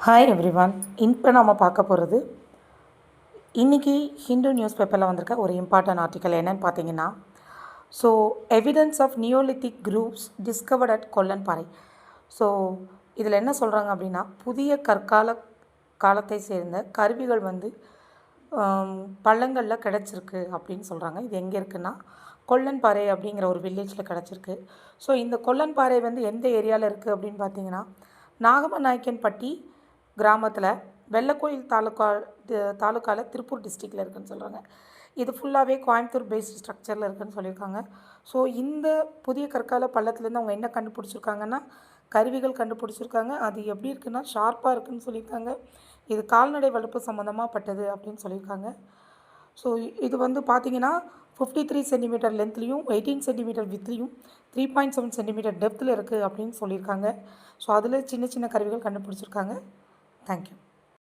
Hi everyone. இப்போ நம்ம பார்க்க போகிறது இன்றைக்கி ஹிந்து நியூஸ் பேப்பரில் வந்திருக்க ஒரு இம்பார்ட்டன்ட் ஆர்டிக்கல் என்னென்னு பார்த்தீங்கன்னா, so evidence of neolithic groups discovered at Kollanparai. So இதில் என்ன சொல்கிறாங்க அப்படின்னா, புதிய காலத்தை சேர்ந்த கருவிகள் வந்து பள்ளங்களில் கிடச்சிருக்கு அப்படின்னு சொல்கிறாங்க. இது எங்கே இருக்குன்னா, கொல்லன்பாறை அப்படிங்கிற ஒரு வில்லேஜில் கிடச்சிருக்கு. ஸோ இந்த கொல்லன்பாறை வந்து எந்த ஏரியாவில் இருக்குது அப்படின்னு பார்த்தீங்கன்னா, நாகமநாயக்கன்பட்டி கிராமத்தில் வெள்ளக்கோயில் தாலுக்காவில் திருப்பூர் டிஸ்ட்ரிக்டில் இருக்குதுன்னு சொல்கிறாங்க. இது ஃபுல்லாகவே கோயம்புத்தூர் பேஸ்டு ஸ்ட்ரக்சரில் இருக்குதுன்னு சொல்லியிருக்காங்க. ஸோ இந்த புதிய கற்கால பள்ளத்துலேருந்து அவங்க என்ன கண்டுபிடிச்சிருக்காங்கன்னா, கருவிகள் கண்டுபிடிச்சிருக்காங்க. அது எப்படி இருக்குன்னா, ஷார்ப்பாக இருக்குதுன்னு சொல்லியிருக்காங்க. இது கால்நடை வளர்ப்பு சம்மந்தமாக பட்டது அப்படின்னு சொல்லியிருக்காங்க. ஸோ இது வந்து பார்த்திங்கன்னா 53 சென்டிமீட்டர் லென்த்லேயும் 18 சென்டிமீட்டர் வித்லேயும் 3.7 சென்டிமீட்டர் டெப்த்தில் இருக்குது அப்படின்னு சொல்லியிருக்காங்க. ஸோ அதில் சின்ன சின்ன கருவிகள் கண்டுபிடிச்சிருக்காங்க. தேங்க்யூ.